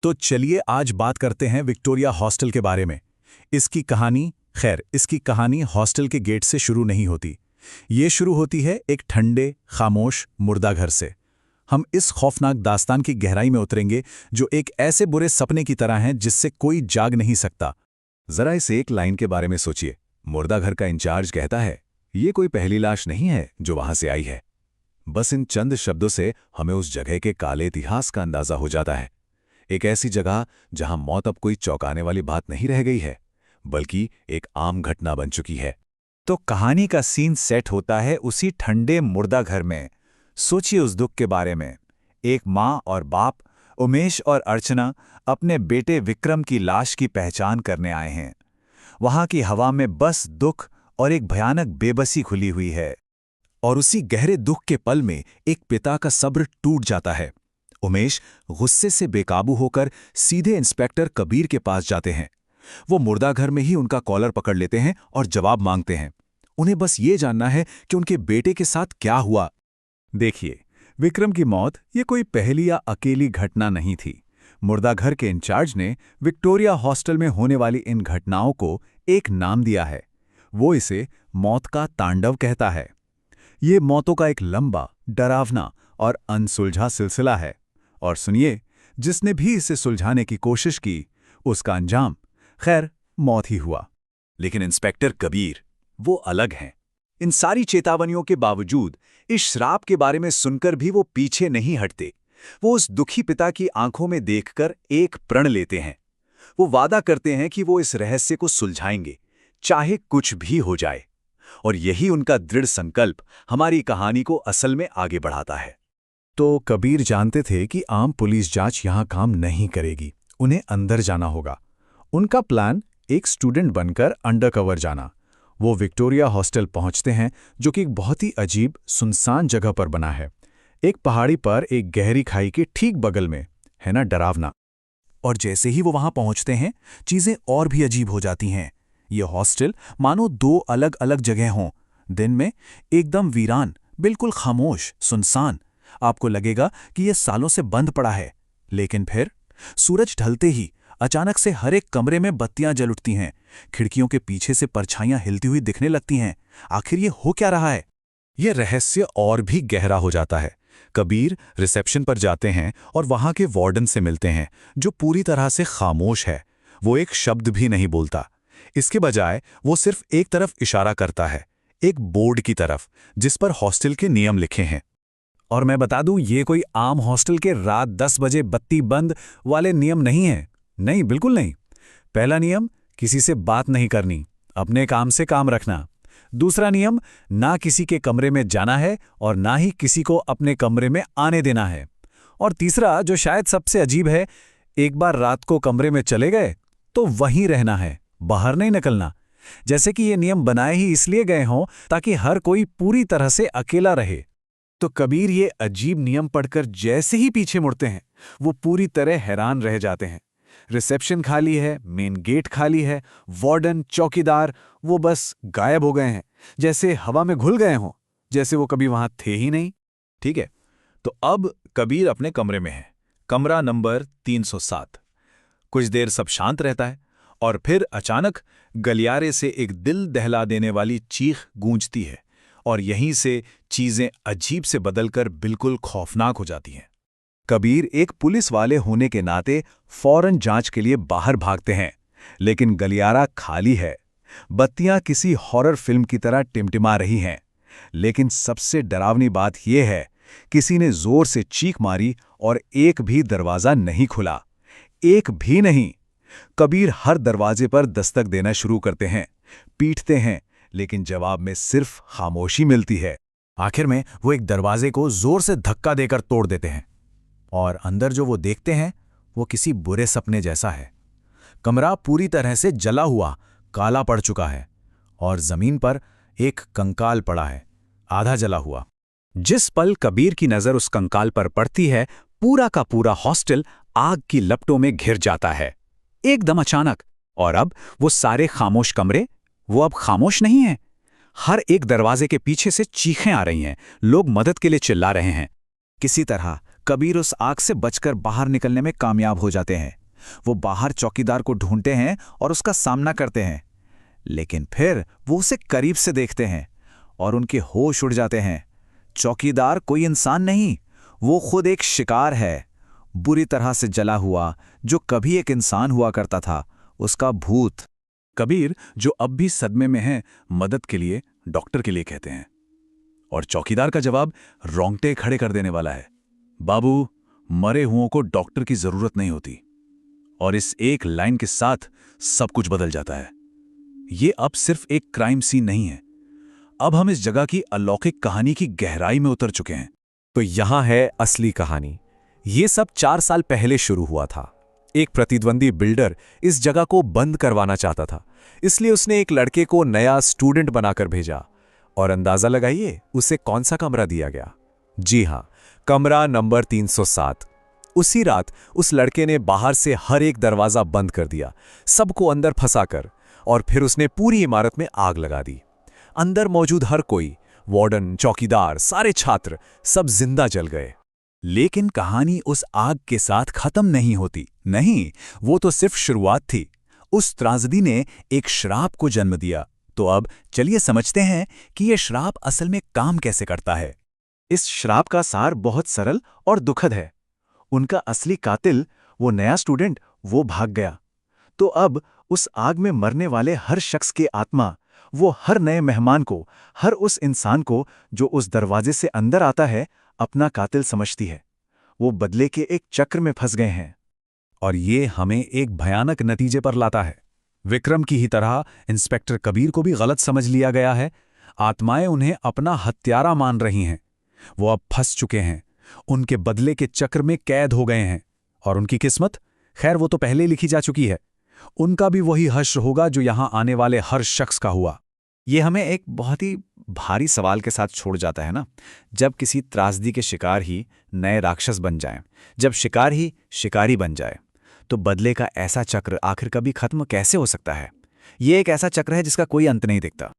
तो चलिए आज बात करते हैं विक्टोरिया हॉस्टल के बारे में। इसकी कहानी हॉस्टल के गेट से शुरू नहीं होती। ये शुरू होती है एक ठंडे, खामोश मुर्दा घर से। हम इस खौफनाक दास्तान की गहराई में उतरेंगे जो एक ऐसे बुरे सपने की तरह है जिससे कोई जाग नहीं सकता। जरा इस एक लाइन के बारे में सोचिए। मुर्दा घर का इंचार्ज कहता है, ये कोई पहली लाश नहीं है जो वहां से आई है। बस इन चंद शब्दों से हमें उस जगह के काले इतिहास का अंदाजा हो जाता है। एक ऐसी जगह जहां मौत अब कोई चौंकाने वाली बात नहीं रह गई है, बल्कि एक आम घटना बन चुकी है। तो कहानी का सीन सेट होता है उसी ठंडे मुर्दा घर में। सोचिए उस दुख के बारे में। एक माँ और बाप, उमेश और अर्चना, अपने बेटे विक्रम की लाश की पहचान करने आए हैं। वहां की हवा में बस दुख और एक भयानक बेबसी खुली हुई है। और उसी गहरे दुख के पल में एक पिता का सब्र टूट जाता है। उमेश गुस्से से बेकाबू होकर सीधे इंस्पेक्टर कबीर के पास जाते हैं। वो मुर्दा घर में ही उनका कॉलर पकड़ लेते हैं और जवाब मांगते हैं। उन्हें बस ये जानना है कि उनके बेटे के साथ क्या हुआ। देखिए, विक्रम की मौत ये कोई पहली या अकेली घटना नहीं थी। मुर्दा घर के इंचार्ज ने विक्टोरिया हॉस्टल में होने वाली इन घटनाओं को एक नाम दिया है। वो इसे मौत का तांडव कहता है। ये मौतों का एक लंबा, डरावना और अनसुलझा सिलसिला है। और सुनिए, जिसने भी इसे सुलझाने की कोशिश की, उसका अंजाम खैर मौत ही हुआ। लेकिन इंस्पेक्टर कबीर वो अलग हैं। इन सारी चेतावनियों के बावजूद, इस श्राप के बारे में सुनकर भी वो पीछे नहीं हटते। वो उस दुखी पिता की आंखों में देखकर एक प्रण लेते हैं। वो वादा करते हैं कि वो इस रहस्य को सुलझाएंगे, चाहे कुछ भी हो जाए। और यही उनका दृढ़ संकल्प हमारी कहानी को असल में आगे बढ़ाता है। तो कबीर जानते थे कि आम पुलिस जांच यहां काम नहीं करेगी। उन्हें अंदर जाना होगा। उनका प्लान एक स्टूडेंट बनकर अंडरकवर जाना। वो विक्टोरिया हॉस्टल पहुंचते हैं, जो कि एक बहुत ही अजीब, सुनसान जगह पर बना है। एक पहाड़ी पर एक गहरी खाई के ठीक बगल में, है ना, डरावना। और जैसे ही वो वहां पहुंचते हैं, चीजें और भी अजीब हो जाती हैं। ये हॉस्टल मानो दो अलग अलग जगह हों। दिन में एकदम वीरान, बिल्कुल खामोश, सुनसान। आपको लगेगा कि ये सालों से बंद पड़ा है। लेकिन फिर सूरज ढलते ही अचानक से हर एक कमरे में बत्तियां जल उठती हैं। खिड़कियों के पीछे से परछाइयां हिलती हुई दिखने लगती हैं। आखिर ये हो क्या रहा है? ये रहस्य और भी गहरा हो जाता है। कबीर रिसेप्शन पर जाते हैं और वहां के वार्डन से मिलते हैं, जो पूरी तरह से खामोश है। वो एक शब्द भी नहीं बोलता। इसके बजाय वो सिर्फ एक तरफ इशारा करता है, एक बोर्ड की तरफ, जिस पर हॉस्टल के नियम लिखे हैं। और मैं बता दूं, ये कोई आम हॉस्टल के रात 10 बजे बत्ती बंद वाले नियम नहीं है। नहीं, बिल्कुल नहीं। पहला नियम, किसी से बात नहीं करनी, अपने काम से काम रखना। दूसरा नियम, ना किसी के कमरे में जाना है और ना ही किसी को अपने कमरे में आने देना है। और तीसरा, जो शायद सबसे अजीब है, एक बार रात को कमरे में चले गए तो वहीं रहना है, बाहर नहीं निकलना। जैसे कि ये नियम बनाए ही इसलिए गए हों ताकि हर कोई पूरी तरह से अकेला रहे। तो कबीर ये अजीब नियम पढ़कर जैसे ही पीछे मुड़ते हैं, वो पूरी तरह हैरान रह जाते हैं। रिसेप्शन खाली है, मेन गेट खाली है, वार्डन, चौकीदार वो बस गायब हो गए हैं, जैसे हवा में घुल गए हों, जैसे वो कभी वहां थे ही नहीं। ठीक है, तो अब कबीर अपने कमरे में है, कमरा नंबर 307। कुछ देर सब शांत रहता है और फिर अचानक गलियारे से एक दिल दहला देने वाली चीख गूंजती है और यहीं से चीजें अजीब से बदलकर बिल्कुल खौफनाक हो जाती हैं। कबीर एक पुलिस वाले होने के नाते फौरन जांच के लिए बाहर भागते हैं, लेकिन गलियारा खाली है। बत्तियां किसी हॉरर फिल्म की तरह टिमटिमा रही हैं। लेकिन सबसे डरावनी बात यह है, किसी ने जोर से चीख मारी और एक भी दरवाजा नहीं खुला। एक भी नहीं। कबीर हर दरवाजे पर दस्तक देना शुरू करते हैं, पीटते हैं, लेकिन जवाब में सिर्फ खामोशी मिलती है। आखिर में वो एक दरवाजे को जोर से धक्का देकर तोड़ देते हैं और अंदर जो वो देखते हैं वो किसी बुरे सपने जैसा है। कमरा पूरी तरह से जला हुआ, काला पड़ चुका है और जमीन पर एक कंकाल पड़ा है, आधा जला हुआ। जिस पल कबीर की नजर उस कंकाल पर पड़ती है, पूरा का पूरा हॉस्टल आग की लपटों में घिर जाता है, एकदम अचानक। और अब वो सारे खामोश कमरे, वो अब खामोश नहीं हैं। हर एक दरवाजे के पीछे से चीखें आ रही हैं, लोग मदद के लिए चिल्ला रहे हैं। किसी तरह कबीर उस आग से बचकर बाहर निकलने में कामयाब हो जाते हैं। वो बाहर चौकीदार को ढूंढते हैं और उसका सामना करते हैं, लेकिन फिर वो उसे करीब से देखते हैं और उनके होश उड़ जाते हैं। चौकीदार कोई इंसान नहीं, वो खुद एक शिकार है, बुरी तरह से जला हुआ, जो कभी एक इंसान हुआ करता था, उसका भूत। कबीर, जो अब भी सदमे में है, मदद के लिए डॉक्टर के लिए कहते हैं, और चौकीदार का जवाब रोंगटे खड़े कर देने वाला है। बाबू, मरे हुओं को डॉक्टर की जरूरत नहीं होती। और इस एक लाइन के साथ सब कुछ बदल जाता है। ये अब सिर्फ एक क्राइम सीन नहीं है, अब हम इस जगह की अलौकिक कहानी की गहराई में उतर चुके हैं। तो यहां है असली कहानी। ये सब 4 साल पहले शुरू हुआ था। एक प्रतिद्वंदी बिल्डर इस जगह को बंद करवाना चाहता था, इसलिए उसने एक लड़के को नया स्टूडेंट बनाकर भेजा। और अंदाजा लगाइए उसे कौन सा कमरा दिया गया। जी हां, कमरा नंबर 307। उसी रात उस लड़के ने बाहर से हर एक दरवाजा बंद कर दिया, सबको अंदर फंसाकर, और फिर उसने पूरी इमारत में आग लगा दी। अंदर मौजूद हर कोई, वार्डन, चौकीदार, सारे छात्र, सब जिंदा जल गए। लेकिन कहानी उस आग के साथ खत्म नहीं होती। नहीं, वो तो सिर्फ शुरुआत थी। उस त्रासदी ने एक श्राप को जन्म दिया। तो अब चलिए समझते हैं कि यह श्राप असल में काम कैसे करता है। इस श्राप का सार बहुत सरल और दुखद है। उनका असली कातिल, वो नया स्टूडेंट, वो भाग गया। तो अब उस आग में मरने वाले हर शख्स की आत्मा, वो हर नए मेहमान को, हर उस इंसान को जो उस दरवाजे से अंदर आता है, अपना कातिल समझती है। वो बदले के एक चक्र में फंस गए हैं। और ये हमें एक भयानक नतीजे पर लाता है। विक्रम की ही तरह इंस्पेक्टर कबीर को भी गलत समझ लिया गया है। आत्माएं उन्हें अपना हत्यारा मान रही हैं। वो अब फंस चुके हैं, उनके बदले के चक्र में कैद हो गए हैं। और उनकी किस्मत, खैर वो तो पहले लिखी जा चुकी है। उनका भी वही हश्र होगा जो यहां आने वाले हर शख्स का हुआ। ये हमें एक बहुत ही भारी सवाल के साथ छोड़ जाता है ना। जब किसी त्रासदी के शिकार ही नए राक्षस बन जाएं, जब शिकार ही शिकारी बन जाए, तो बदले का ऐसा चक्र आखिर कभी खत्म कैसे हो सकता है? ये एक ऐसा चक्र है जिसका कोई अंत नहीं दिखता।